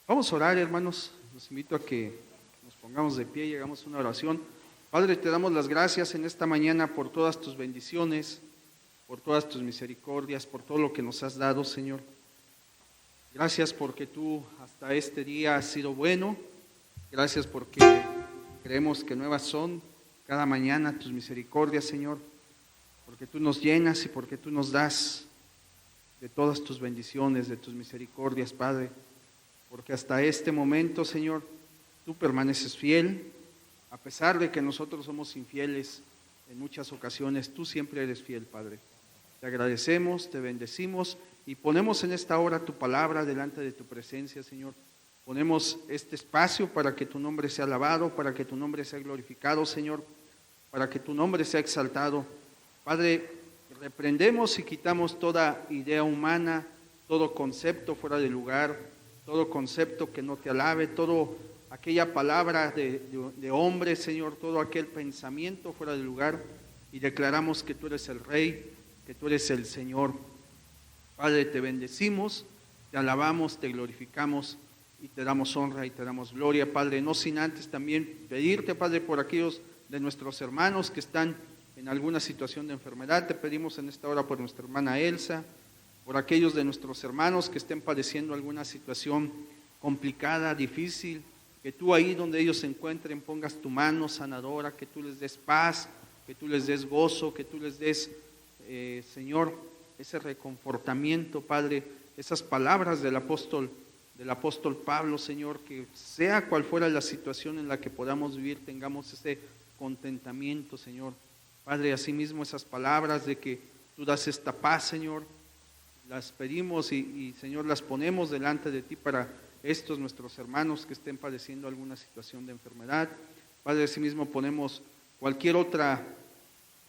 Vamos a orar, hermanos. Los invito a que nos pongamos de pie y hagamos una oración. Padre, te damos las gracias en esta mañana por todas tus bendiciones, por todas tus misericordias, por todo lo que nos has dado, Señor. Gracias porque tú hasta este día has sido bueno. Gracias porque creemos que nuevas son cada mañana tus misericordias, Señor. Porque tú nos llenas y porque tú nos das de todas tus bendiciones, de tus misericordias, Padre. Porque hasta este momento, Señor, tú permaneces fiel, a pesar de que nosotros somos infieles en muchas ocasiones, tú siempre eres fiel, Padre. Te agradecemos, te bendecimos y ponemos en esta hora tu palabra delante de tu presencia, Señor. Ponemos este espacio para que tu nombre sea alabado, para que tu nombre sea glorificado, Señor, para que tu nombre sea exaltado. Padre, reprendemos y quitamos toda idea humana, todo concepto fuera de lugar, todo concepto que no te alabe, todo aquella palabra de hombre, Señor, todo aquel pensamiento fuera de lugar, y declaramos que tú eres el Rey, que tú eres el Señor. Padre, te bendecimos, te alabamos, te glorificamos y te damos honra y te damos gloria, Padre, no sin antes también pedirte, Padre, por aquellos de nuestros hermanos que están en alguna situación de enfermedad. Te pedimos en esta hora por nuestra hermana Elsa, por aquellos de nuestros hermanos que estén padeciendo alguna situación complicada, difícil, que tú ahí donde ellos se encuentren pongas tu mano sanadora, que tú les des paz, que tú les des gozo, que tú les des, Señor, ese reconfortamiento, Padre, esas palabras del apóstol Pablo, Señor, que sea cual fuera la situación en la que podamos vivir, tengamos ese contentamiento, Señor. Padre, asimismo esas palabras de que tú das esta paz, Señor, las pedimos y Señor, las ponemos delante de ti para estos nuestros hermanos que estén padeciendo alguna situación de enfermedad. Padre, asimismo ponemos cualquier otra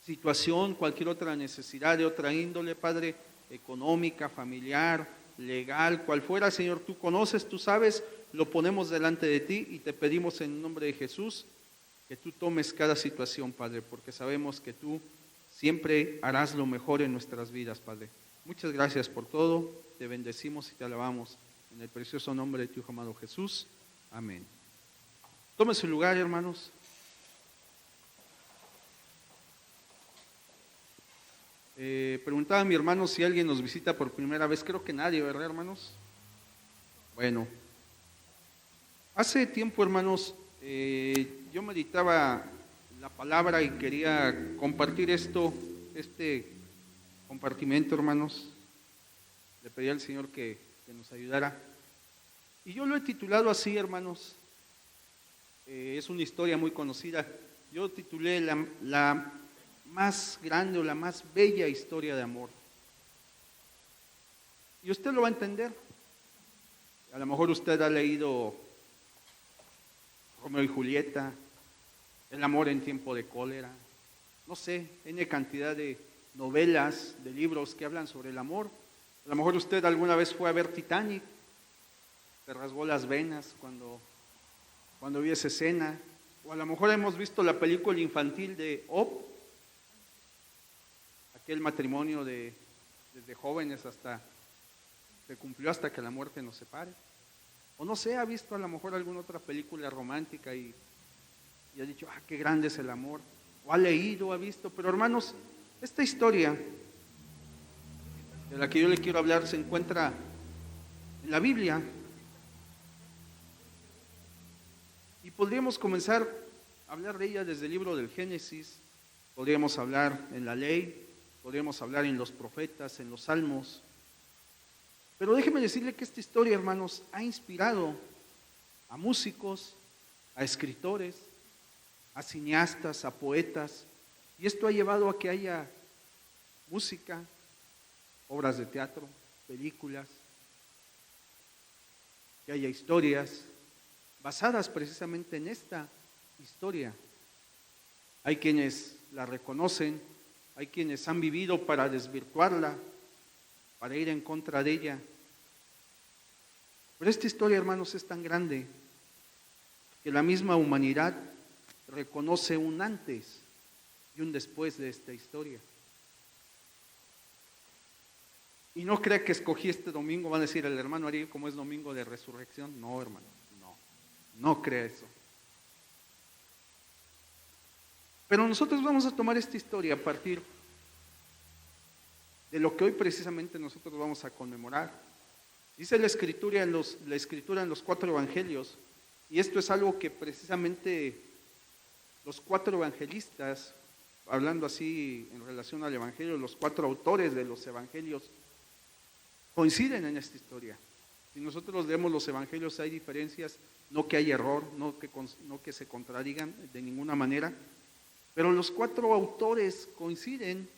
situación, cualquier otra necesidad de otra índole, Padre, económica, familiar, legal, cual fuera, Señor, tú conoces, tú sabes, lo ponemos delante de ti y te pedimos en el nombre de Jesús que tú tomes cada situación, Padre, porque sabemos que tú siempre harás lo mejor en nuestras vidas, Padre. Muchas gracias por todo, te bendecimos y te alabamos en el precioso nombre de tu Hijo amado Jesús. Amén. Tome su lugar, hermanos. Preguntaba a mi hermano si alguien nos visita por primera vez. Creo que nadie, ¿verdad, hermanos? Bueno, hace tiempo, hermanos, yo meditaba la palabra y quería compartir este compartimento, hermanos. Le pedí al Señor que nos ayudara. Y yo lo he titulado así, hermanos. Es una historia muy conocida. Yo titulé la más grande o la más bella historia de amor. Y usted lo va a entender. A lo mejor usted ha leído Romeo y Julieta, El amor en tiempo de cólera, no sé, tiene cantidad de novelas, de libros que hablan sobre el amor. A lo mejor usted alguna vez fue a ver Titanic, se rasgó las venas cuando vio esa escena, o a lo mejor hemos visto la película infantil de Op, aquel matrimonio desde jóvenes hasta se cumplió hasta que la muerte nos separe. O no sé, ha visto a lo mejor alguna otra película romántica y ha dicho, qué grande es el amor. O ha leído, ha visto. Pero hermanos, esta historia de la que yo le quiero hablar se encuentra en la Biblia. Y podríamos comenzar a hablar de ella desde el libro del Génesis. Podríamos hablar en la ley, podríamos hablar en los profetas, en los salmos. Pero déjeme decirle que esta historia, hermanos, ha inspirado a músicos, a escritores, a cineastas, a poetas, y esto ha llevado a que haya música, obras de teatro, películas, que haya historias basadas precisamente en esta historia. Hay quienes la reconocen, hay quienes han vivido para desvirtuarla, para ir en contra de ella. Pero esta historia, hermanos, es tan grande que la misma humanidad reconoce un antes y un después de esta historia. Y no crea que escogí este domingo, van a decir el hermano Ariel, como es domingo de resurrección. No, hermano, no crea eso. Pero nosotros vamos a tomar esta historia a partir de lo que hoy precisamente nosotros vamos a conmemorar. Dice la escritura en los 4 evangelios, y esto es algo que precisamente los 4 evangelistas, hablando así en relación al evangelio, los 4 autores de los evangelios coinciden en esta historia. Si nosotros leemos los evangelios hay diferencias, no que hay error, no que se contradigan de ninguna manera, pero los 4 autores coinciden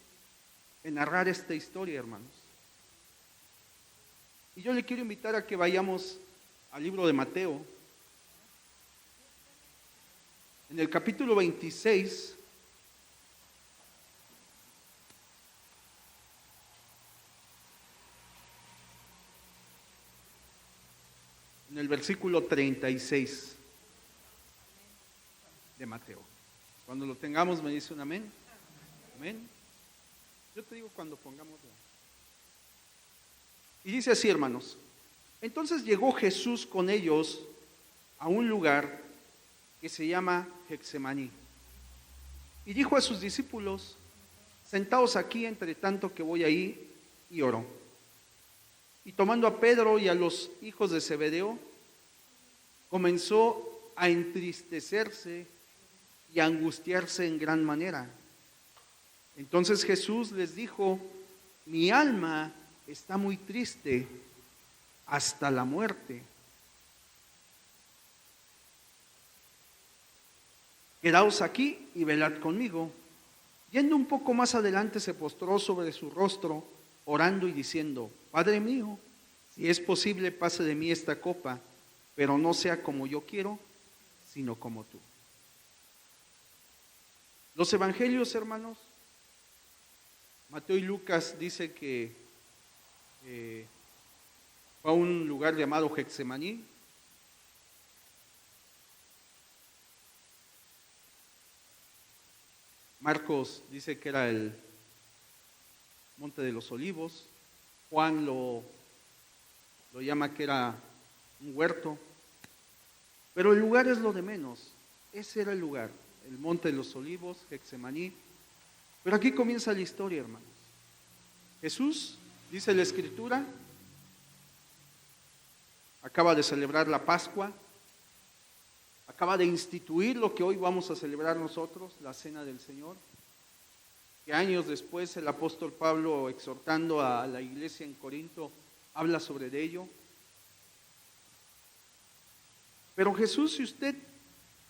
en narrar esta historia, hermanos. Y yo le quiero invitar a que vayamos al libro de Mateo. En el capítulo 26, en el versículo 36 de Mateo. Cuando lo tengamos me dice un amén. Amén. Yo te digo cuando pongamos. Y dice así, hermanos. Entonces llegó Jesús con ellos a un lugar que se llama Getsemaní. Y dijo a sus discípulos: sentaos aquí entre tanto que voy ahí y oro. Y tomando a Pedro y a los hijos de Zebedeo, comenzó a entristecerse y a angustiarse en gran manera. Entonces Jesús les dijo: mi alma está muy triste hasta la muerte. Quedaos aquí y velad conmigo. Yendo un poco más adelante se postró sobre su rostro, orando y diciendo: Padre mío, si es posible pase de mí esta copa, pero no sea como yo quiero, sino como tú. Los evangelios, hermanos, Mateo y Lucas dice que fue a un lugar llamado Getsemaní. Marcos dice que era el Monte de los Olivos. Juan lo llama que era un huerto. Pero el lugar es lo de menos. Ese era el lugar, el Monte de los Olivos, Getsemaní. Pero aquí comienza la historia, hermanos. Jesús, dice la Escritura, acaba de celebrar la Pascua, acaba de instituir lo que hoy vamos a celebrar nosotros, la Cena del Señor, que años después el apóstol Pablo, exhortando a la iglesia en Corinto, habla sobre ello. Pero Jesús, si usted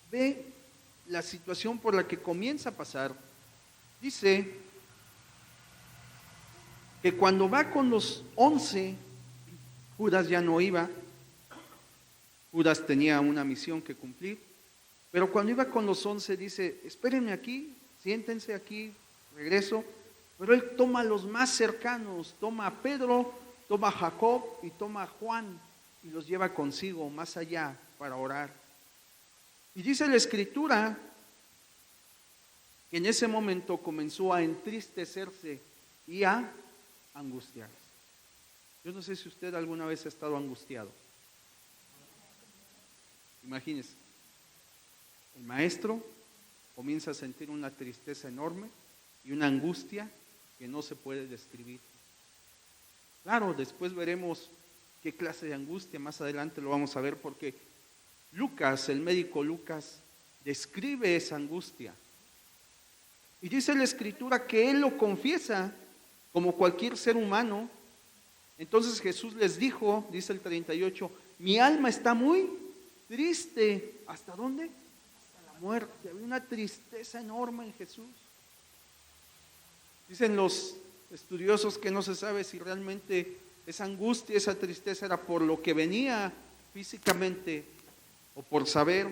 ve la situación por la que comienza a pasar, dice que cuando va con los 11, Judas ya no iba. Judas tenía una misión que cumplir, pero cuando iba con los 11 dice: espérenme aquí, siéntense aquí, regreso. Pero él toma a los más cercanos, toma a Pedro, toma a Jacob y toma a Juan y los lleva consigo más allá para orar. Y dice la Escritura que en ese momento comenzó a entristecerse y a angustiarse. Yo no sé si usted alguna vez ha estado angustiado. Imagínese, el maestro comienza a sentir una tristeza enorme y una angustia que no se puede describir. Claro, después veremos qué clase de angustia, más adelante lo vamos a ver, porque Lucas, el médico Lucas, describe esa angustia. Y dice la Escritura que él lo confiesa como cualquier ser humano. Entonces Jesús les dijo, dice el 38, mi alma está muy triste. ¿Hasta dónde? Hasta la muerte. Había una tristeza enorme en Jesús. Dicen los estudiosos que no se sabe si realmente esa angustia, esa tristeza era por lo que venía físicamente o por saber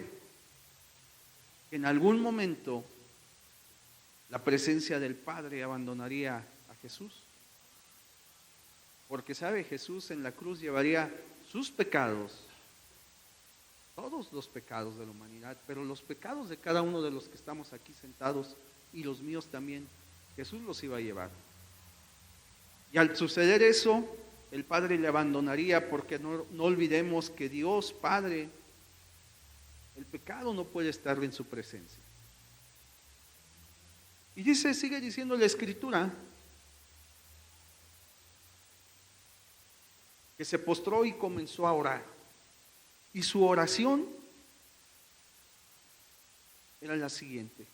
que en algún momento la presencia del Padre abandonaría a Jesús. Porque sabe, Jesús en la cruz llevaría sus pecados, todos los pecados de la humanidad, pero los pecados de cada uno de los que estamos aquí sentados y los míos también, Jesús los iba a llevar. Y al suceder eso, el Padre le abandonaría, porque no olvidemos que Dios Padre, el pecado no puede estar en su presencia. Y sigue diciendo la Escritura, que se postró y comenzó a orar. Y su oración era la siguiente: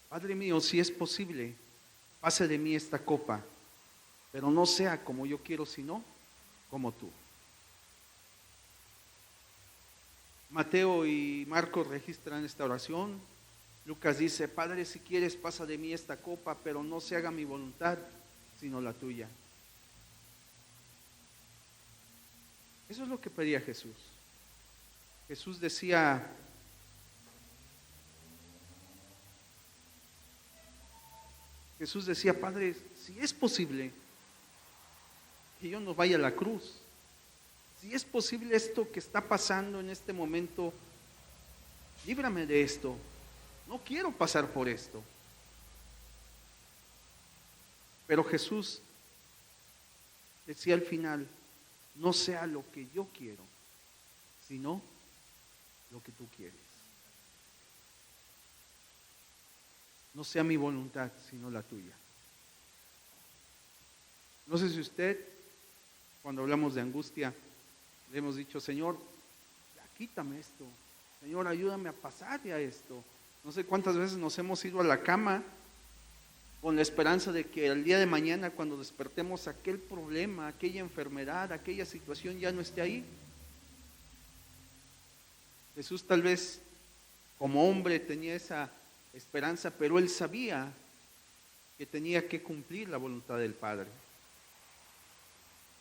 Padre mío, si es posible, pase de mí esta copa, pero no sea como yo quiero, sino como tú. Mateo y Marcos registran esta oración. Lucas dice: Padre, si quieres, pasa de mí esta copa, pero no se haga mi voluntad, sino la tuya. Eso es lo que pedía Jesús. Jesús decía: Padre, si es posible que yo no vaya a la cruz, si es posible esto que está pasando en este momento, líbrame de esto. No quiero pasar por esto. Pero Jesús decía al final: no sea lo que yo quiero, sino lo que tú quieres. No sea mi voluntad, sino la tuya. No sé si usted, cuando hablamos de angustia, le hemos dicho: Señor, ya quítame esto. Señor, ayúdame a pasar ya esto. No sé cuántas veces nos hemos ido a la cama con la esperanza de que el día de mañana, cuando despertemos, aquel problema, aquella enfermedad, aquella situación ya no esté ahí. Jesús tal vez como hombre tenía esa esperanza, pero él sabía que tenía que cumplir la voluntad del Padre.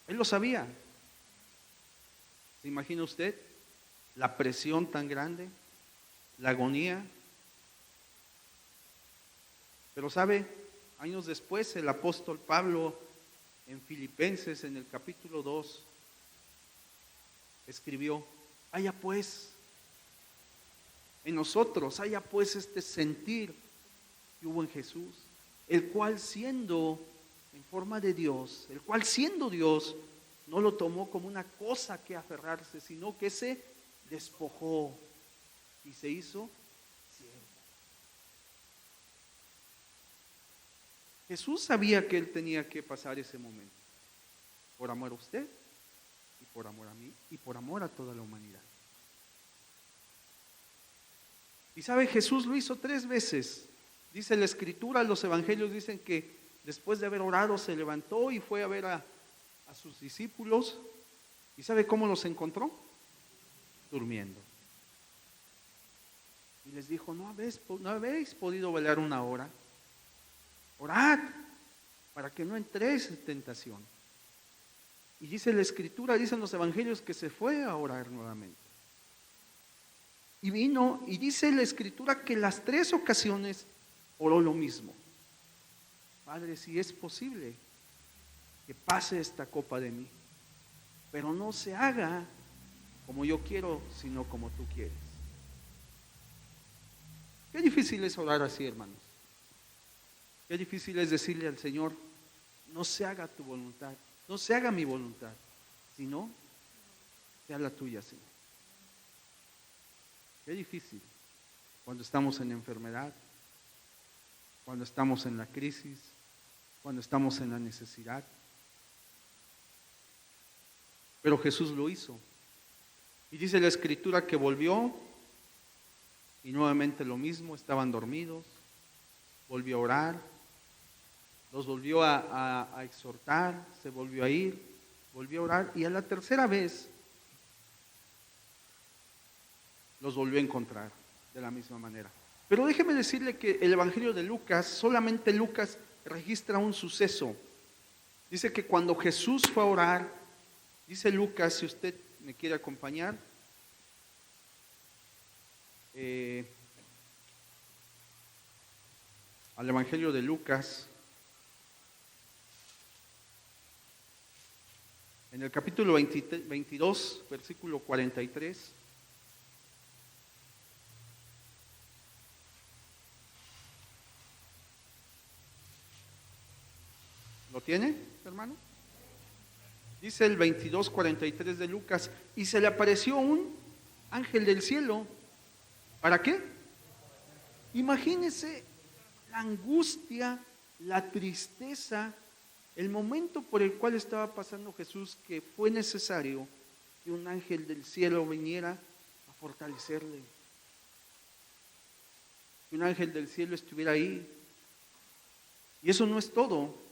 Él lo sabía. ¿Se imagina usted la presión tan grande, la agonía? Pero sabe, años después el apóstol Pablo en Filipenses, en el capítulo 2, escribió: haya pues en nosotros, haya pues este sentir que hubo en Jesús, el cual siendo en forma de Dios, el cual siendo Dios, no lo tomó como una cosa que aferrarse, sino que se despojó y se hizo siervo. Jesús sabía que él tenía que pasar ese momento, por amor a usted, y por amor a mí, y por amor a toda la humanidad. Y sabe, Jesús lo hizo 3 veces. Dice la Escritura, los evangelios dicen que después de haber orado se levantó y fue a ver a sus discípulos. ¿Y sabe cómo los encontró? Durmiendo. Y les dijo: ¿no habéis podido velar una hora? Orad para que no entréis en tentación. Y dice la Escritura, dicen los evangelios, que se fue a orar nuevamente. Y vino, y dice la Escritura que las 3 ocasiones oró lo mismo: Padre, si es posible, que pase esta copa de mí, pero no se haga como yo quiero, sino como tú quieres. Qué difícil es orar así, hermanos. Qué difícil es decirle al Señor: no se haga tu voluntad, no se haga mi voluntad, sino sea la tuya, Señor. Qué difícil cuando estamos en enfermedad, cuando estamos en la crisis, cuando estamos en la necesidad. Pero Jesús lo hizo. Y dice la Escritura que volvió y nuevamente lo mismo, estaban dormidos, volvió a orar, los volvió a exhortar, se volvió a ir, volvió a orar, y a la 3ª vez los volvió a encontrar de la misma manera. Pero déjeme decirle que el Evangelio de Lucas, solamente Lucas registra un suceso. Dice que cuando Jesús fue a orar, dice Lucas, si usted me quiere acompañar, al Evangelio de Lucas, en el capítulo 22, versículo 43. tiene, hermano? Dice el 22:43 de Lucas, y se le apareció un ángel del cielo. ¿Para qué? Imagínese la angustia, la tristeza, el momento por el cual estaba pasando Jesús, que fue necesario que un ángel del cielo viniera a fortalecerle. Que un ángel del cielo estuviera ahí. Y eso no es todo.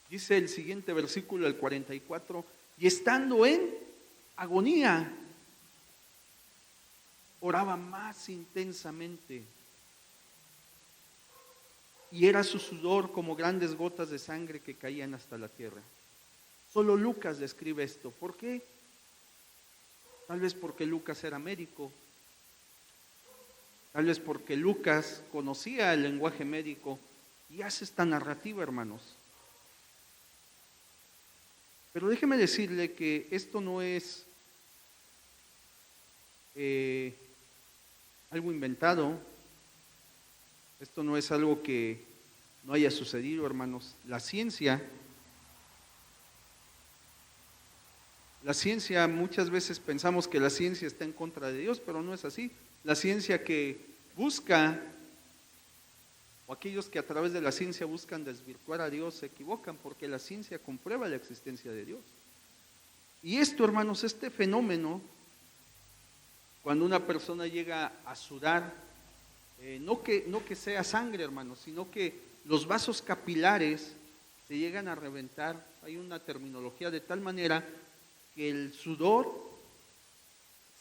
Dice el siguiente versículo, el 44, y estando en agonía, oraba más intensamente, y era su sudor como grandes gotas de sangre que caían hasta la tierra. Solo Lucas describe esto. ¿Por qué? Tal vez porque Lucas era médico, tal vez porque Lucas conocía el lenguaje médico y hace esta narrativa, hermanos. Pero déjeme decirle que esto no es algo inventado, esto no es algo que no haya sucedido, hermanos. La ciencia muchas veces pensamos que la ciencia está en contra de Dios, pero no es así. La ciencia que busca, o aquellos que a través de la ciencia buscan desvirtuar a Dios, se equivocan, porque la ciencia comprueba la existencia de Dios. Y esto, hermanos, este fenómeno, cuando una persona llega a sudar, no que sea sangre, hermanos, sino que los vasos capilares se llegan a reventar. Hay una terminología de tal manera que el sudor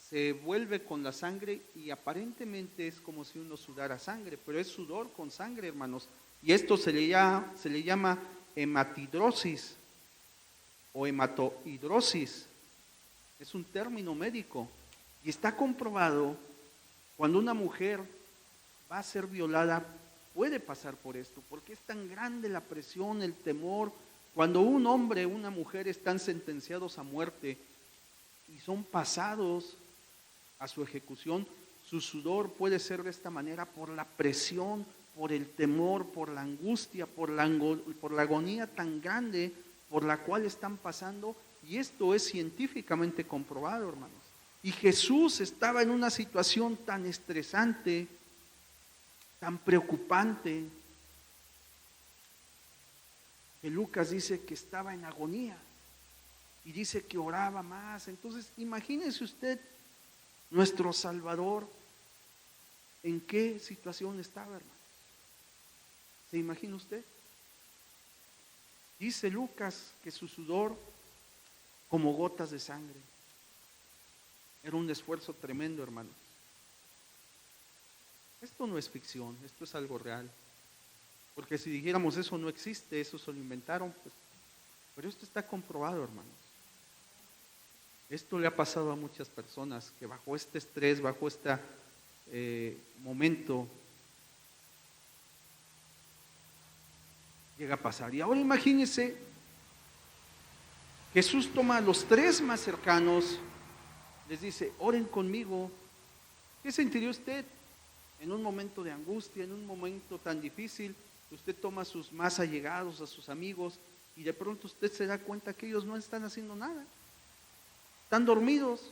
se vuelve con la sangre y aparentemente es como si uno sudara sangre, pero es sudor con sangre, hermanos. Y esto se le llama hematidrosis o hematohidrosis. Es un término médico y está comprobado cuando una mujer va a ser violada, puede pasar por esto, porque es tan grande la presión, el temor. Cuando un hombre o una mujer están sentenciados a muerte y son pasados a su ejecución, su sudor puede ser de esta manera por la presión, por el temor, por la angustia, por la agonía tan grande por la cual están pasando, y esto es científicamente comprobado, hermanos. Y Jesús estaba en una situación tan estresante, tan preocupante, que Lucas dice que estaba en agonía y dice que oraba más. Entonces, imagínese usted, nuestro Salvador, ¿en qué situación estaba, hermano? ¿Se imagina usted? Dice Lucas que su sudor como gotas de sangre. Era un esfuerzo tremendo, hermano. Esto no es ficción, esto es algo real. Porque si dijéramos eso no existe, eso se lo inventaron, pues, pero esto está comprobado, hermanos. Esto le ha pasado a muchas personas que bajo este estrés, bajo este momento, llega a pasar. Y ahora imagínense, Jesús toma a los tres más cercanos, les dice, oren conmigo. ¿Qué sentiría usted en un momento de angustia, en un momento tan difícil? Usted toma a sus más allegados, a sus amigos, y de pronto usted se da cuenta que ellos no están haciendo nada. Están dormidos.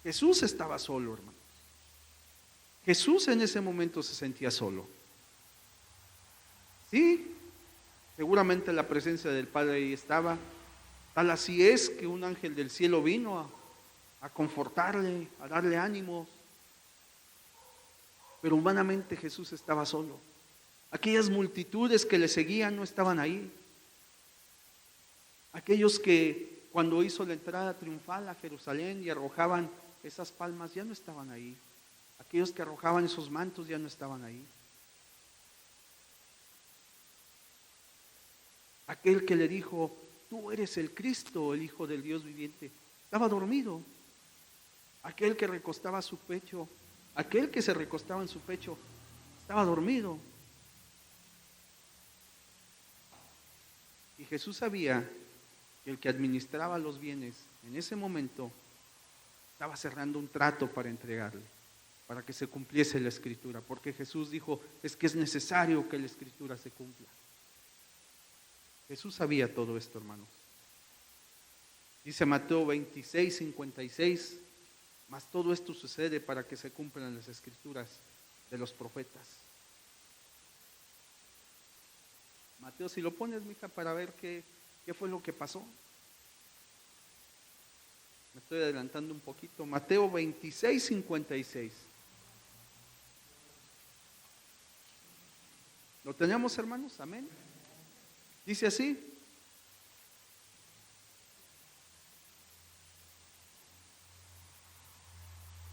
Jesús estaba solo, hermano. Jesús en ese momento se sentía solo. Sí, seguramente la presencia del Padre ahí estaba. Tal así es que un ángel del cielo vino a confortarle, a darle ánimos. Pero humanamente Jesús estaba solo. Aquellas multitudes que le seguían no estaban ahí. Aquellos que cuando hizo la entrada triunfal a Jerusalén y arrojaban esas palmas ya no estaban ahí. Aquellos que arrojaban esos mantos ya no estaban ahí. Aquel que le dijo, tú eres el Cristo, el Hijo del Dios viviente, estaba dormido. Aquel que recostaba su pecho, aquel que se recostaba en su pecho, estaba dormido. Y Jesús sabía que el que administraba los bienes en ese momento estaba cerrando un trato para entregarle. para que se cumpliese la Escritura, porque Jesús dijo, es que es necesario que la Escritura se cumpla. Jesús sabía todo esto, hermanos. Dice Mateo 26:56, mas todo esto sucede para que se cumplan las Escrituras de los profetas. Mateo, si lo pones, mija, para ver qué fue lo que pasó. Me estoy adelantando un poquito. Mateo 26:56. ¿Lo tenemos, hermanos? Amén. Dice así.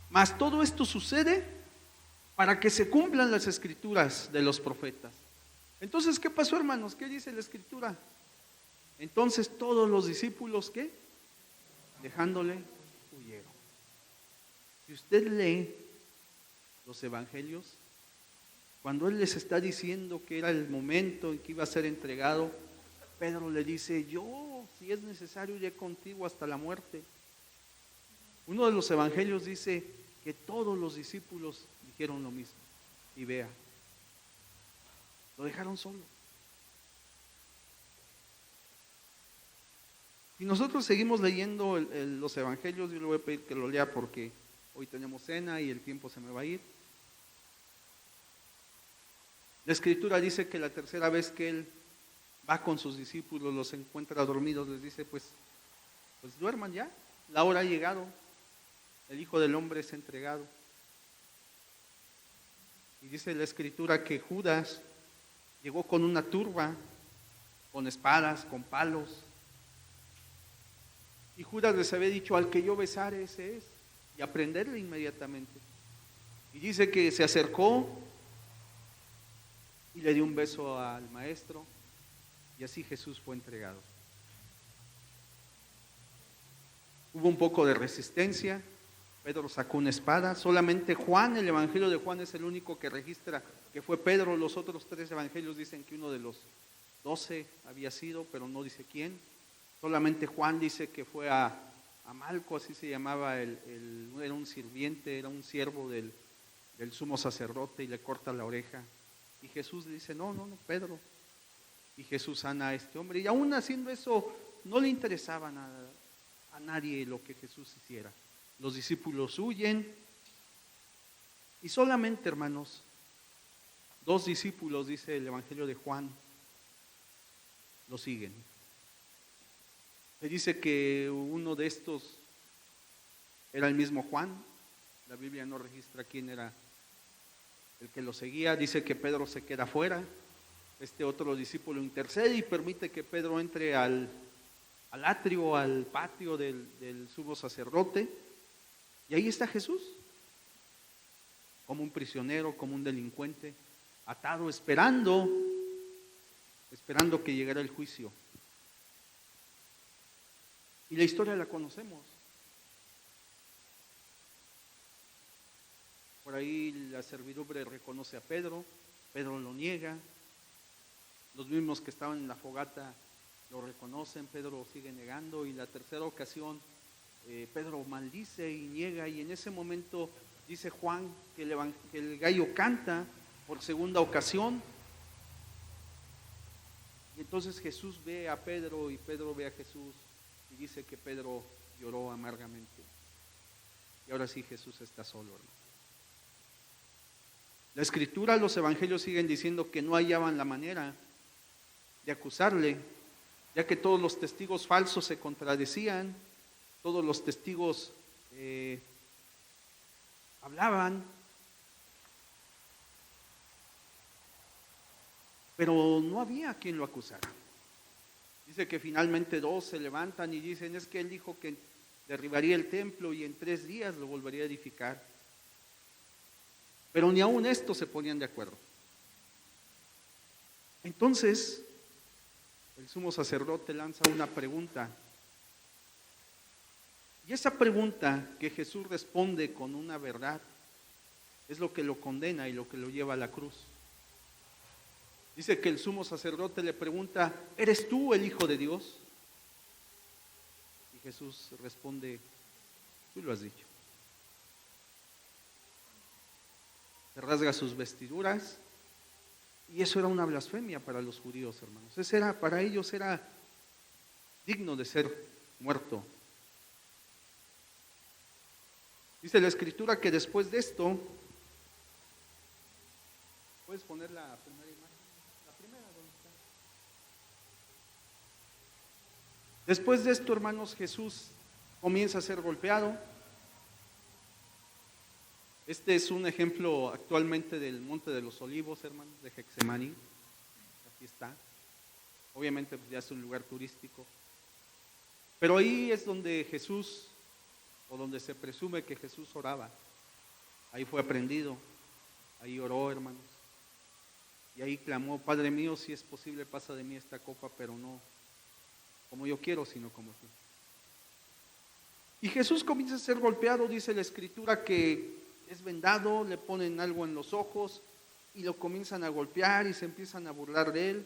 Mas todo esto sucede para que se cumplan las Escrituras de los profetas. Entonces, ¿qué pasó, hermanos? ¿Qué dice la Escritura? Entonces todos los discípulos, ¿qué? Dejándole, huyeron. Si usted lee los evangelios, cuando él les está diciendo que era el momento en que iba a ser entregado, Pedro le dice, yo, si es necesario, iré contigo hasta la muerte. Uno de los evangelios dice que todos los discípulos dijeron lo mismo. Y vea, lo dejaron solo. Si nosotros seguimos leyendo los evangelios, yo le voy a pedir que lo lea porque hoy tenemos cena y el tiempo se me va a ir. La Escritura dice que la tercera vez que él va con sus discípulos, los encuentra dormidos, les dice, pues duerman ya, la hora ha llegado, el Hijo del Hombre es entregado. Y dice la Escritura que Judas llegó con una turba, con espadas, con palos. Y Judas les había dicho, al que yo besare, ese es, y aprenderle inmediatamente. Y dice que se acercó y le dio un beso al maestro, y así Jesús fue entregado. Hubo un poco de resistencia, Pedro sacó una espada, solamente Juan, el evangelio de Juan es el único que registra que fue Pedro, los otros 3 evangelios dicen que uno de los 12 había sido, pero no dice quién. Solamente Juan dice que fue a Malco, así se llamaba, era un sirviente, era un siervo del sumo sacerdote, y le corta la oreja. Y Jesús le dice, no, Pedro. Y Jesús sana a este hombre. Y aún haciendo eso, no le interesaba nada a nadie lo que Jesús hiciera. Los discípulos huyen. Y solamente, hermanos, 2 discípulos, dice el Evangelio de Juan, lo siguen. Se dice que uno de estos era el mismo Juan. La Biblia no registra quién era el que lo seguía. Dice que Pedro se queda fuera. Este otro discípulo intercede y permite que Pedro entre al atrio, al patio del sumo sacerdote. Y ahí está Jesús, como un prisionero, como un delincuente, atado, esperando que llegara el juicio. Y la historia la conocemos. Por ahí la servidumbre reconoce a Pedro, Pedro lo niega, los mismos que estaban en la fogata lo reconocen, Pedro sigue negando, y la tercera ocasión Pedro maldice y niega, y en ese momento dice Juan que el gallo canta por segunda ocasión, y entonces Jesús ve a Pedro y Pedro ve a Jesús, y dice que Pedro lloró amargamente. Y ahora sí Jesús está solo, hermano. La Escritura, los evangelios siguen diciendo que no hallaban la manera de acusarle, ya que todos los testigos falsos se contradecían, todos los testigos hablaban, pero no había quien lo acusara. Dice que finalmente 2 se levantan y dicen, es que él dijo que derribaría el templo y en 3 días lo volvería a edificar. Pero ni aún estos se ponían de acuerdo. Entonces, el sumo sacerdote lanza una pregunta. Y esa pregunta que Jesús responde con una verdad es lo que lo condena y lo que lo lleva a la cruz. Dice que el sumo sacerdote le pregunta, ¿eres tú el Hijo de Dios? Y Jesús responde, tú lo has dicho. se rasga sus vestiduras, y eso era una blasfemia para los judíos, hermanos. Para ellos era digno de ser muerto. Dice la Escritura que después de esto, ¿puedes poner la primera imagen? La primera, ¿dónde está? Después de esto, hermanos, Jesús comienza a ser golpeado. Este es un ejemplo actualmente del Monte de los Olivos, hermanos, de Getsemaní. Aquí está. Obviamente pues ya es un lugar turístico. Pero ahí es donde Jesús, o donde se presume que Jesús oraba. Ahí fue aprendido, ahí oró, hermanos. Y ahí clamó: Padre mío, si es posible, pasa de mí esta copa, pero no como yo quiero, sino como tú. Y Jesús comienza a ser golpeado, dice la Escritura que es vendado, le ponen algo en los ojos y lo comienzan a golpear y se empiezan a burlar de él.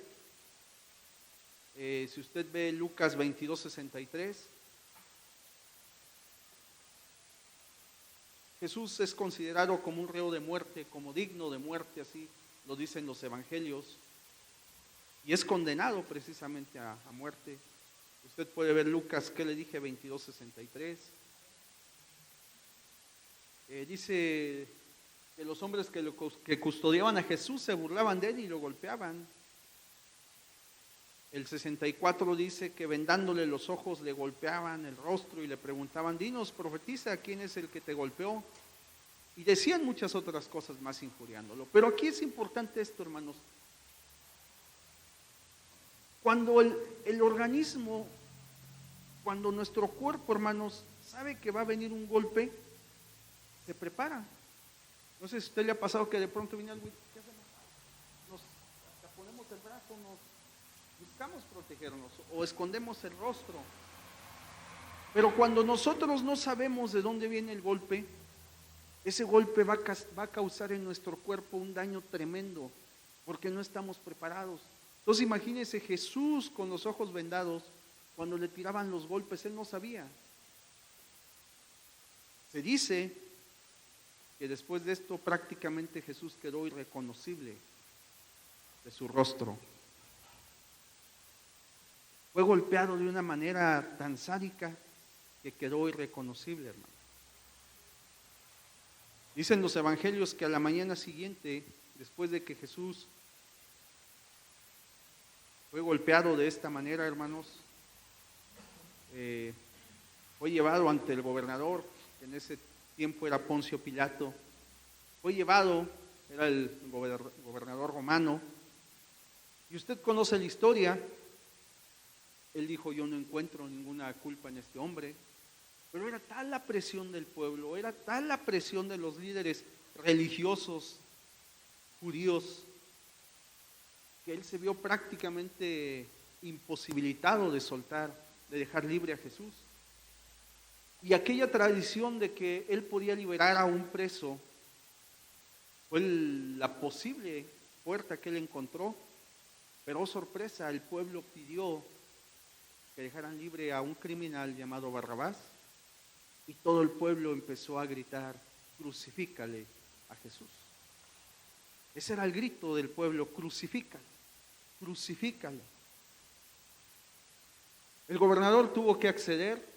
Si usted ve Lucas 22:63, Jesús es considerado como un reo de muerte, como digno de muerte, así lo dicen los evangelios, y es condenado precisamente a muerte. Usted puede ver Lucas, ¿qué le dije? 22:63. Dice que los hombres que custodiaban a Jesús se burlaban de él y lo golpeaban. El 64 dice que vendándole los ojos le golpeaban el rostro y le preguntaban: dinos, profetiza, ¿quién es el que te golpeó? Y decían muchas otras cosas más injuriándolo. Pero aquí es importante esto, hermanos. Cuando el organismo, cuando nuestro cuerpo, hermanos, sabe que va a venir un golpe, se prepara. No sé si a usted le ha pasado que de pronto viene algo y ¿qué hacemos? Hasta ponemos el brazo, buscamos protegernos o escondemos el rostro. Pero cuando nosotros no sabemos de dónde viene el golpe, ese golpe va a causar en nuestro cuerpo un daño tremendo, porque no estamos preparados. Entonces imagínese Jesús con los ojos vendados, cuando le tiraban los golpes, él no sabía. Se dice que después de esto prácticamente Jesús quedó irreconocible de su rostro. Fue golpeado de una manera tan sádica que quedó irreconocible, hermano. Dicen los evangelios que a la mañana siguiente, después de que Jesús fue golpeado de esta manera, hermanos, fue llevado ante el gobernador, que en ese tiempo era Poncio Pilato. Fue llevado, era el gobernador romano, y usted conoce la historia. Él dijo: yo no encuentro ninguna culpa en este hombre. Pero era tal la presión del pueblo, era tal la presión de los líderes religiosos judíos, que él se vio prácticamente imposibilitado de dejar libre a Jesús. Y aquella tradición de que él podía liberar a un preso fue la posible puerta que él encontró. Pero oh sorpresa, el pueblo pidió que dejaran libre a un criminal llamado Barrabás, y todo el pueblo empezó a gritar: crucifícale a Jesús. Ese era el grito del pueblo: crucifícale, crucifícale. El gobernador tuvo que acceder.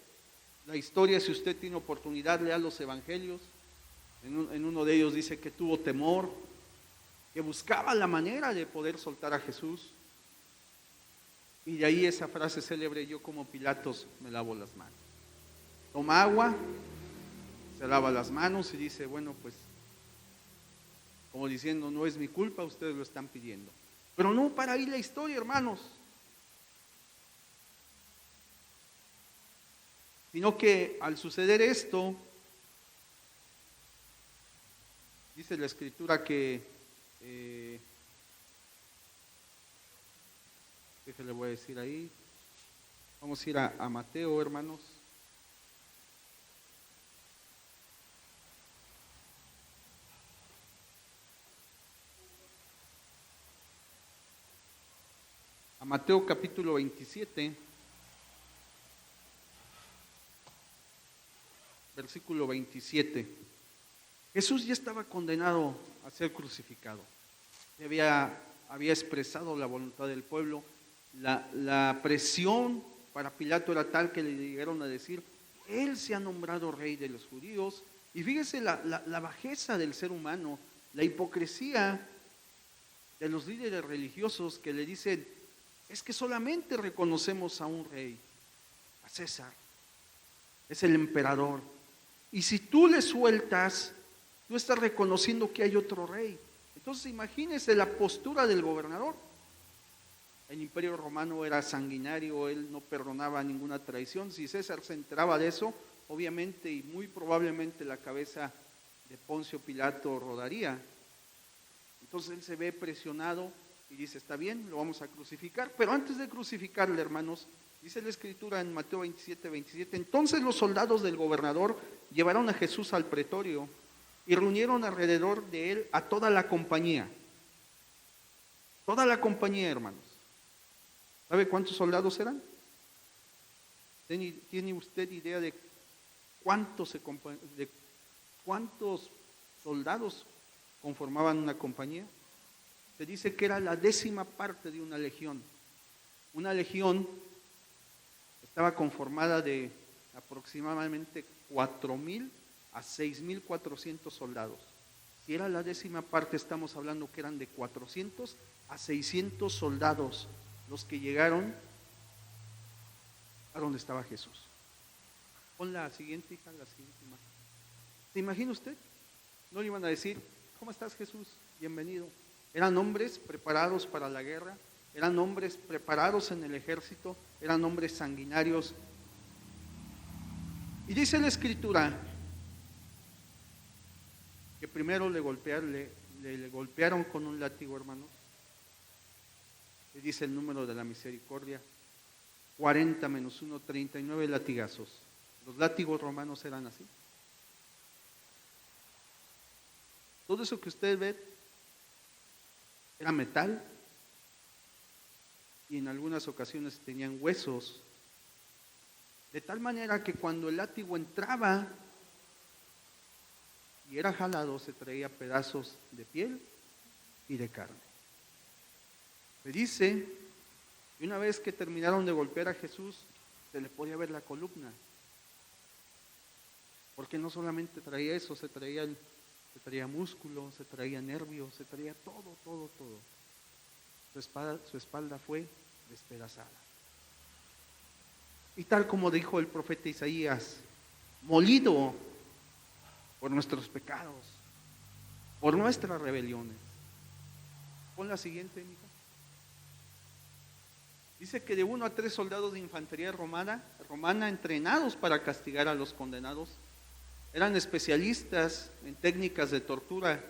La historia, si usted tiene oportunidad, lea los evangelios. En uno de ellos dice que tuvo temor, que buscaba la manera de poder soltar a Jesús. Y de ahí esa frase célebre: yo como Pilatos me lavo las manos. Toma agua, se lava las manos y dice: bueno, pues, como diciendo, no es mi culpa, ustedes lo están pidiendo. Pero no para ahí la historia, hermanos. Sino que al suceder esto, dice la Escritura que, ¿qué le voy a decir ahí? Vamos a ir a Mateo, hermanos. A Mateo capítulo 27, versículo 27. Jesús ya estaba condenado a ser crucificado. Había expresado la voluntad del pueblo. La presión para Pilato era tal que le llegaron a decir: Él se ha nombrado rey de los judíos. Y fíjese la bajeza del ser humano, la hipocresía de los líderes religiosos que le dicen: es que solamente reconocemos a un rey, a César, es el emperador. Y si tú le sueltas, tú estás reconociendo que hay otro rey. Entonces imagínese la postura del gobernador. El imperio romano era sanguinario, él no perdonaba ninguna traición. Si César se enteraba de eso, obviamente y muy probablemente la cabeza de Poncio Pilato rodaría. Entonces él se ve presionado y dice: está bien, lo vamos a crucificar. Pero antes de crucificarle, hermanos, dice la Escritura en Mateo 27:27, entonces los soldados del gobernador llevaron a Jesús al pretorio y reunieron alrededor de él a toda la compañía. Toda la compañía, hermanos. ¿Sabe cuántos soldados eran? ¿Tiene usted idea de cuántos soldados conformaban una compañía? Se dice que era la 10ª parte de una legión. Una legión estaba conformada de aproximadamente 4,000 a 6,400 soldados. Si era la 10ª parte, estamos hablando que eran de 400 a 600 soldados los que llegaron a donde estaba Jesús. Pon la siguiente, hija, la siguiente imagen. ¿Se imagina usted? No le iban a decir: ¿cómo estás, Jesús? Bienvenido. Eran hombres preparados para la guerra, eran hombres preparados en el ejército, eran hombres sanguinarios. Y dice la Escritura que primero le golpearon con un látigo, hermanos. Le dice el número de la misericordia: 40 menos 1, 39 latigazos. Los látigos romanos eran así. Todo eso que usted ve era metal y en algunas ocasiones tenían huesos, de tal manera que cuando el látigo entraba y era jalado, se traía pedazos de piel y de carne. Se dice que una vez que terminaron de golpear a Jesús, se le podía ver la columna, porque no solamente traía eso, se traía músculo, se traía nervios, se traía todo. Su espalda fue despedazada. Y tal como dijo el profeta Isaías: molido por nuestros pecados, por nuestras rebeliones. Pon la siguiente, hija. Dice que de 1 a 3 soldados de infantería romana entrenados para castigar a los condenados. Eran especialistas en técnicas de tortura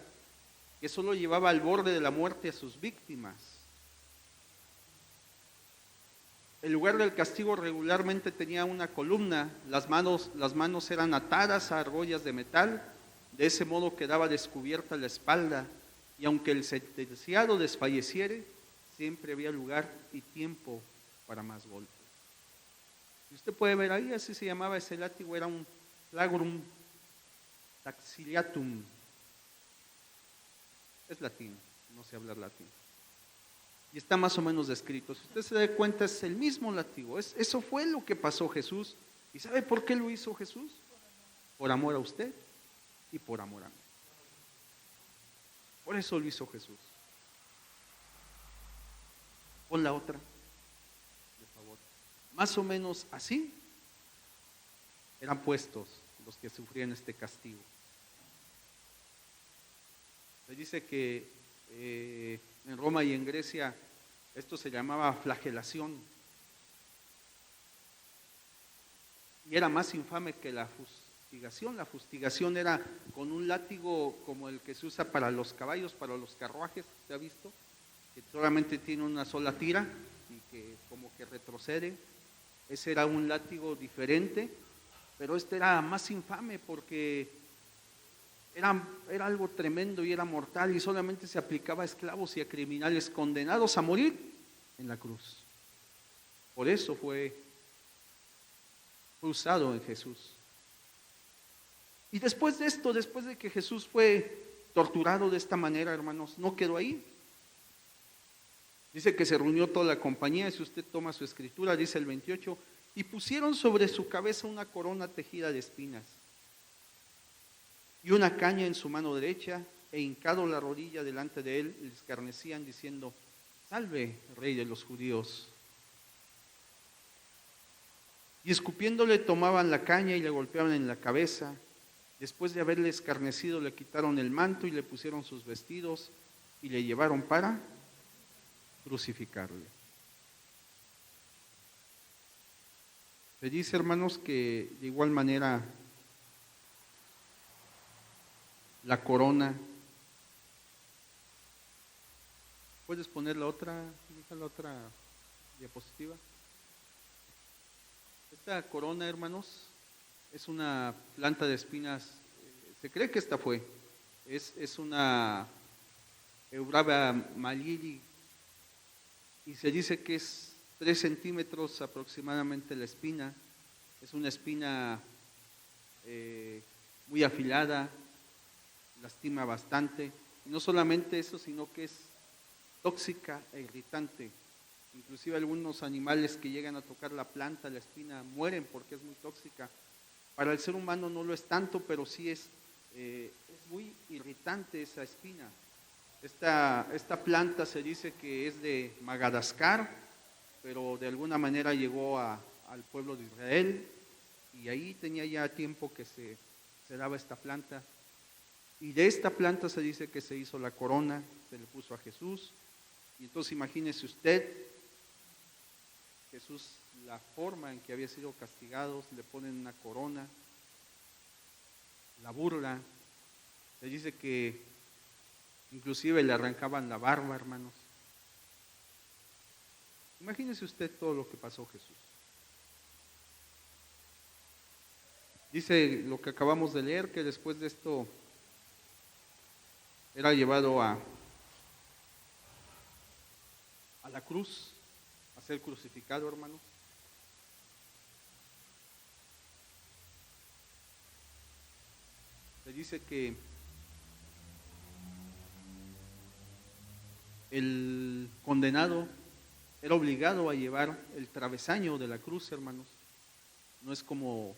que solo llevaba al borde de la muerte a sus víctimas. El lugar del castigo regularmente tenía una columna, las manos eran atadas a argollas de metal, de ese modo quedaba descubierta la espalda, y aunque el sentenciado desfalleciere, siempre había lugar y tiempo para más golpes. Y usted puede ver ahí, así se llamaba ese látigo, era un flagrum taxiliatum. Es latín, no sé hablar latín. Y está más o menos descrito. Si usted se da cuenta, es el mismo látigo. Eso fue lo que pasó Jesús. ¿Y sabe por qué lo hizo Jesús? Por amor a usted y por amor a mí. Por eso lo hizo Jesús. Pon la otra, por favor. Más o menos así eran puestos los que sufrían este castigo. Se dice que en Roma y en Grecia esto se llamaba flagelación. Y era más infame que la fustigación. La fustigación era con un látigo como el que se usa para los caballos, para los carruajes, ¿se ha visto? Que solamente tiene una sola tira y que como que retrocede. Ese era un látigo diferente, pero este era más infame porque era algo tremendo y era mortal, y solamente se aplicaba a esclavos y a criminales condenados a morir en la cruz. Por eso fue usado en Jesús. Y después de esto, después de que Jesús fue torturado de esta manera, hermanos, no quedó ahí. Dice que se reunió toda la compañía, si usted toma su escritura, dice el 28, y pusieron sobre su cabeza una corona tejida de espinas y una caña en su mano derecha, e hincado la rodilla delante de él, le escarnecían diciendo: salve, rey de los judíos. Y escupiéndole tomaban la caña y le golpeaban en la cabeza. Después de haberle escarnecido, le quitaron el manto y le pusieron sus vestidos y le llevaron para crucificarle. Se dice, hermanos, que de igual manera la corona. ¿Puedes poner la otra diapositiva? Esta corona, hermanos, es una planta de espinas. Se cree que esta fue. Es una Euraba malili, y se dice que es 3 centímetros aproximadamente la espina. Es una espina muy afilada, lastima bastante. Y no solamente eso, sino que es tóxica e irritante. Inclusive algunos animales que llegan a tocar la planta, la espina, mueren porque es muy tóxica. Para el ser humano no lo es tanto, pero sí es muy irritante esa espina. Esta planta se dice que es de Madagascar, pero de alguna manera llegó al pueblo de Israel, y ahí tenía ya tiempo que se daba esta planta. Y de esta planta se dice que se hizo la corona, se le puso a Jesús. Y entonces imagínese usted, Jesús, la forma en que había sido castigado, le ponen una corona, la burla. Se dice que inclusive le arrancaban la barba, hermanos. Imagínese usted todo lo que pasó Jesús. Dice lo que acabamos de leer, que después de esto era llevado a la cruz, a ser crucificado, hermanos. Se dice que el condenado era obligado a llevar el travesaño de la cruz, hermanos. No es como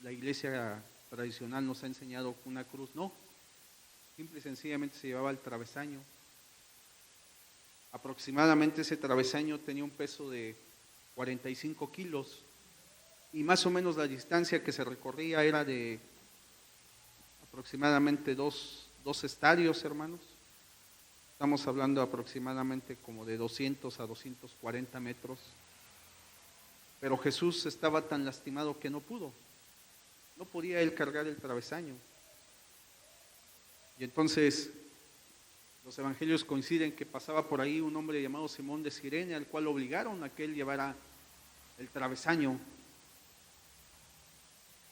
la iglesia tradicional nos ha enseñado una cruz, no. Simple y sencillamente se llevaba el travesaño. Aproximadamente ese travesaño tenía un peso de 45 kilos, y más o menos la distancia que se recorría era de aproximadamente dos estadios, hermanos. Estamos hablando aproximadamente como de 200 a 240 metros. Pero Jesús estaba tan lastimado que no podía él cargar el travesaño. Y entonces los evangelios coinciden que pasaba por ahí un hombre llamado Simón de Cirene, al cual obligaron a que él llevara el travesaño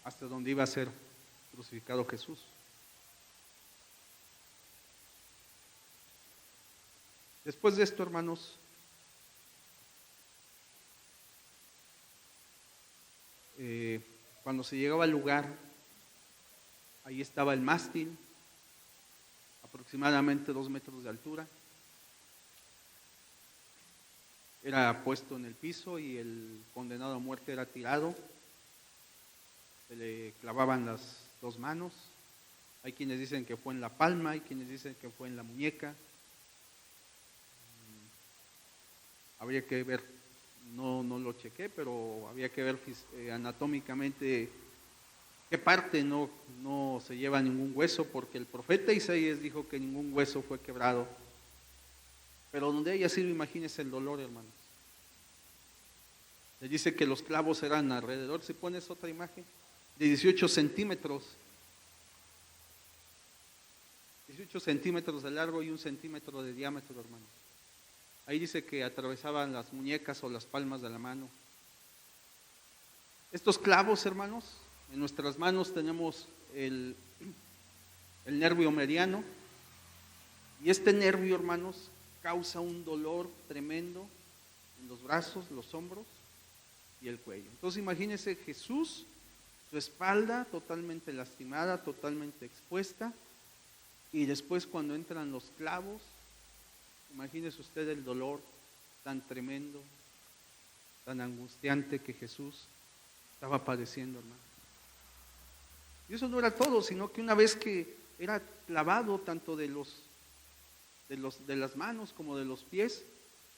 hasta donde iba a ser crucificado Jesús. Después de esto, hermanos, cuando se llegaba al lugar, ahí estaba el mástil, aproximadamente 2 metros de altura. Era puesto en el piso y el condenado a muerte era tirado. Se le clavaban las 2 manos. Hay quienes dicen que fue en la palma, hay quienes dicen que fue en la muñeca. Habría que ver, no lo chequé, pero había que ver anatómicamente qué parte no se lleva ningún hueso, porque el profeta Isaías dijo que ningún hueso fue quebrado. Pero donde haya sido, imagínese el dolor, hermanos. Le dice que los clavos eran alrededor, si pones otra imagen, de 18 centímetros. 18 centímetros de largo y 1 centímetro de diámetro, hermanos. Ahí dice que atravesaban las muñecas o las palmas de la mano. Estos clavos, hermanos, en nuestras manos tenemos el nervio mediano, y este nervio, hermanos, causa un dolor tremendo en los brazos, los hombros y el cuello. Entonces imagínense Jesús su espalda totalmente lastimada, totalmente expuesta, y después cuando entran los clavos, imagínese usted el dolor tan tremendo, tan angustiante que Jesús estaba padeciendo, hermano. Y eso no era todo, sino que una vez que era clavado tanto de las manos como de los pies,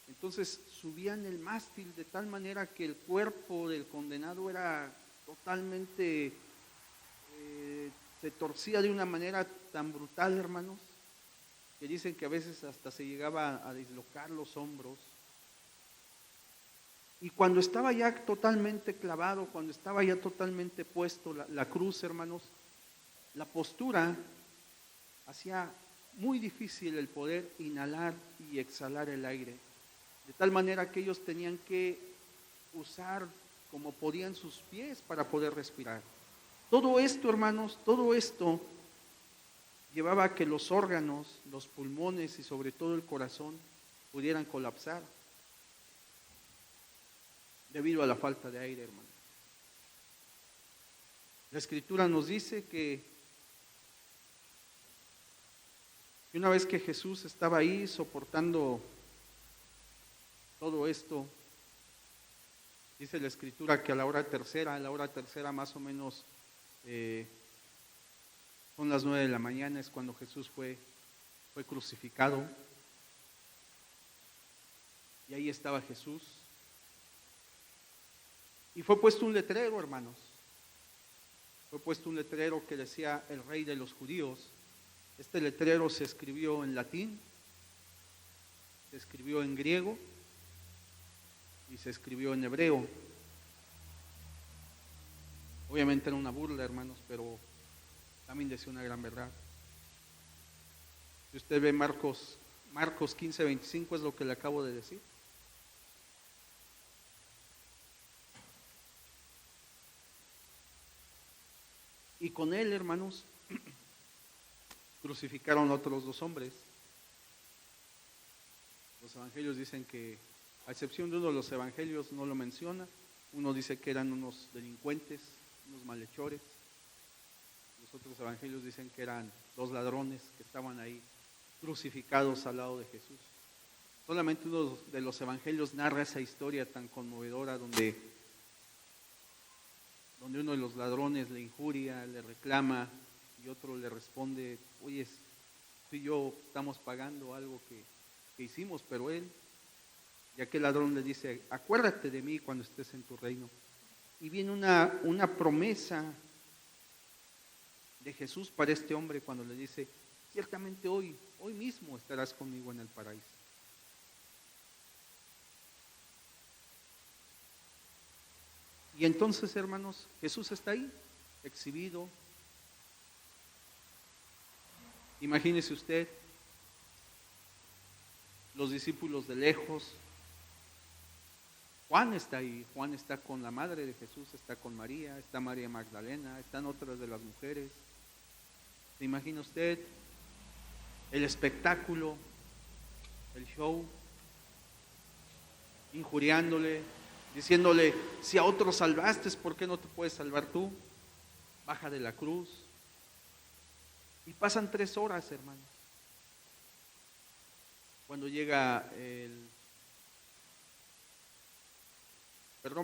entonces subían el mástil de tal manera que el cuerpo del condenado era totalmente, se torcía de una manera tan brutal, hermanos, que dicen que a veces hasta se llegaba a dislocar los hombros. Y cuando estaba ya totalmente clavado, cuando estaba ya totalmente puesto la cruz, hermanos, la postura hacía muy difícil el poder inhalar y exhalar el aire. De tal manera que ellos tenían que usar como podían sus pies para poder respirar. Todo esto, hermanos, todo esto llevaba a que los órganos, los pulmones y sobre todo el corazón pudieran colapsar debido a la falta de aire, hermano. La Escritura nos dice que una vez que Jesús estaba ahí soportando todo esto, dice la Escritura que a la hora tercera más o menos son las 9 de la mañana, es cuando Jesús fue crucificado. Y ahí estaba Jesús. Y fue puesto un letrero, hermanos. Fue puesto un letrero que decía el Rey de los Judíos. Este letrero se escribió en latín, se escribió en griego y se escribió en hebreo. Obviamente era una burla, hermanos, pero también decía una gran verdad. Si usted ve Marcos 15:25, es lo que le acabo de decir. Y con él, hermanos, crucificaron a otros 2 hombres. Los evangelios dicen que, a excepción de uno de los evangelios, no lo menciona. Uno dice que eran unos delincuentes, unos malhechores. Los otros evangelios dicen que eran 2 ladrones que estaban ahí crucificados al lado de Jesús. Solamente uno de los evangelios narra esa historia tan conmovedora donde uno de los ladrones le injuria, le reclama y otro le responde: oye, tú y yo estamos pagando algo que hicimos, pero él, y aquel ladrón le dice: acuérdate de mí cuando estés en tu reino. Y viene una promesa de Jesús para este hombre cuando le dice: ciertamente hoy mismo estarás conmigo en el paraíso. Y entonces, hermanos, Jesús está ahí, exhibido. Imagínese usted, los discípulos de lejos. Juan está ahí, Juan está con la madre de Jesús, está con María, está María Magdalena, están otras de las mujeres. ¿Se imagina usted el espectáculo, el show? Injuriándole, diciéndole: si a otros salvaste, ¿por qué no te puedes salvar tú? Baja de la cruz. Y pasan 3 horas, hermanos. Cuando llega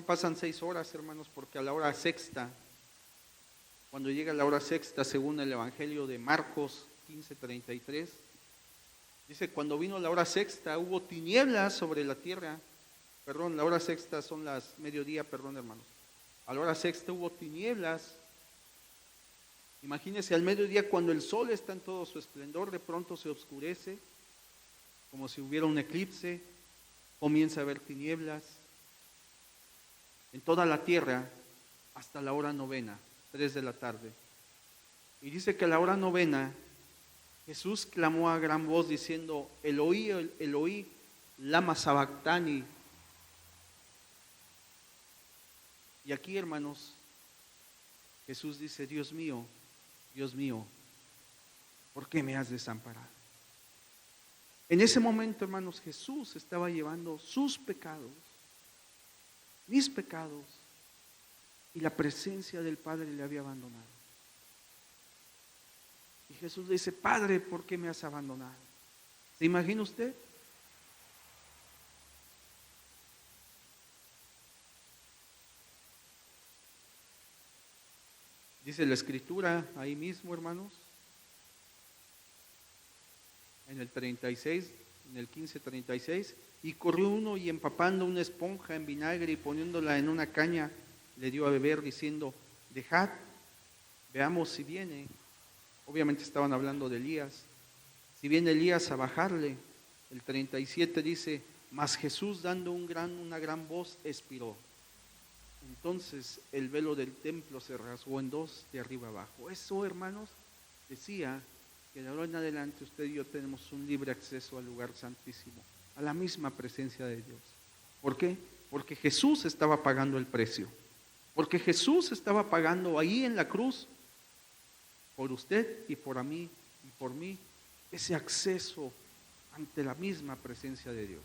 pasan 6 horas, hermanos, porque a la hora sexta, cuando llega la hora sexta, según el Evangelio de Marcos 15:33, dice: cuando vino la hora sexta, hubo tinieblas sobre la tierra. La hora sexta son las mediodía, hermanos. A la hora sexta hubo tinieblas. Imagínense al mediodía, cuando el sol está en todo su esplendor, de pronto se oscurece, como si hubiera un eclipse, comienza a haber tinieblas en toda la tierra hasta la hora novena, 3 de la tarde. Y dice que a la hora novena Jesús clamó a gran voz diciendo: Eloí, Eloí, lama sabactani. Y aquí, hermanos, Jesús dice: Dios mío, ¿por qué me has desamparado? En ese momento, hermanos, Jesús estaba llevando sus pecados, mis pecados, y la presencia del Padre le había abandonado. Y Jesús le dice: Padre, ¿por qué me has abandonado? ¿Se imagina usted? Dice la Escritura ahí mismo, hermanos, en el 36, en el 15:36, y corrió uno y empapando una esponja en vinagre y poniéndola en una caña, le dio a beber diciendo: dejad, veamos si viene. Obviamente estaban hablando de Elías. Si viene Elías a bajarle. El 37 dice: mas Jesús, dando una gran voz, expiró. Entonces el velo del templo se rasgó en dos, de arriba abajo. Eso, hermanos, decía que de ahora en adelante usted y yo tenemos un libre acceso al lugar santísimo, a la misma presencia de Dios. ¿Por qué? Porque Jesús estaba pagando el precio. Porque Jesús estaba pagando ahí en la cruz por usted y por mí y por mí ese acceso ante la misma presencia de Dios.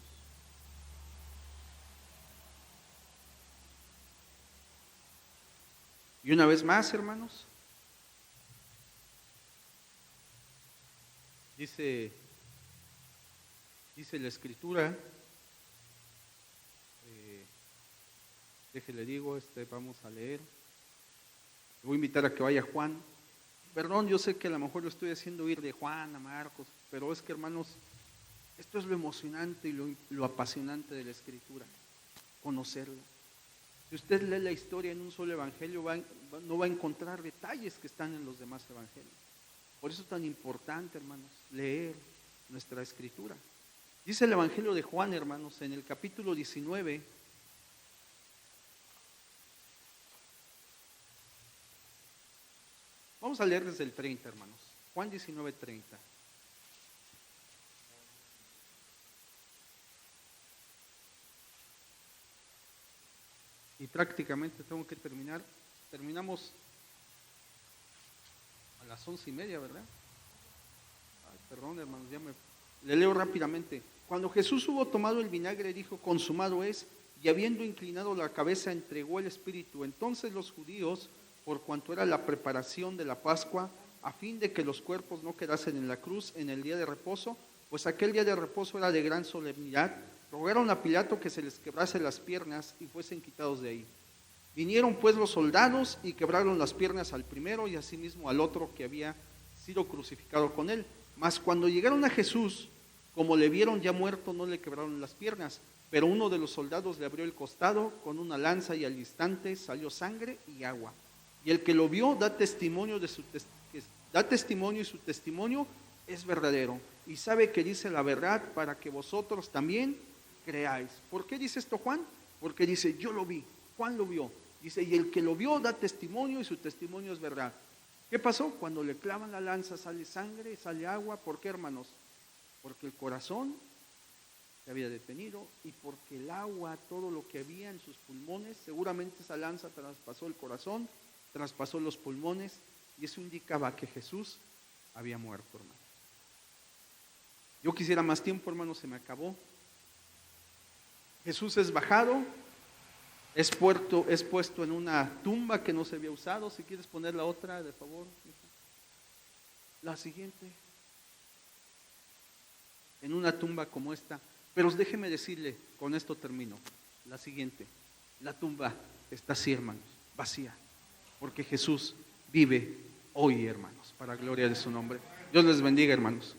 Y una vez más, hermanos, dice la Escritura, déjele digo, vamos a leer. Le voy a invitar a que vaya Juan. Perdón, yo sé que a lo mejor lo estoy haciendo ir de Juan a Marcos, pero es que, hermanos, esto es lo emocionante y lo apasionante de la Escritura, conocerla. Si usted lee la historia en un solo evangelio, no va a encontrar detalles que están en los demás evangelios. Por eso es tan importante, hermanos, leer nuestra Escritura. Dice el Evangelio de Juan, hermanos, en el capítulo 19, vamos a leer desde el 30, hermanos. Juan 19:30. Y prácticamente tengo que terminar. Terminamos a las 11:30, ¿verdad? Ay, perdón, hermanos, le leo rápidamente. Cuando Jesús hubo tomado el vinagre, dijo: consumado es, y habiendo inclinado la cabeza, entregó el Espíritu. Entonces los judíos, por cuanto era la preparación de la Pascua, a fin de que los cuerpos no quedasen en la cruz en el día de reposo, pues aquel día de reposo era de gran solemnidad, rogaron a Pilato que se les quebrase las piernas y fuesen quitados de ahí. Vinieron pues los soldados y quebraron las piernas al primero y asimismo al otro que había sido crucificado con él. Mas cuando llegaron a Jesús, como le vieron ya muerto, no le quebraron las piernas, pero uno de los soldados le abrió el costado con una lanza y al instante salió sangre y agua. Y el que lo vio da testimonio y su testimonio es verdadero. Y sabe que dice la verdad para que vosotros también creáis. ¿Por qué dice esto Juan? Porque dice: yo lo vi. Juan lo vio. Dice: y el que lo vio da testimonio y su testimonio es verdad. ¿Qué pasó? Cuando le clavan la lanza sale sangre, sale agua. ¿Por qué, hermanos? Porque el corazón se había detenido y porque el agua, todo lo que había en sus pulmones, seguramente esa lanza traspasó el corazón, traspasó los pulmones, y eso indicaba que Jesús había muerto, hermano. Yo quisiera más tiempo, hermano, se me acabó. Jesús es bajado, es puesto en una tumba que no se había usado. Si quieres poner la otra, de favor. La siguiente. En una tumba como esta. Pero déjeme decirle, con esto termino. La siguiente. La tumba está así, hermanos, vacía. Porque Jesús vive hoy, hermanos, para gloria de su nombre. Dios les bendiga, hermanos.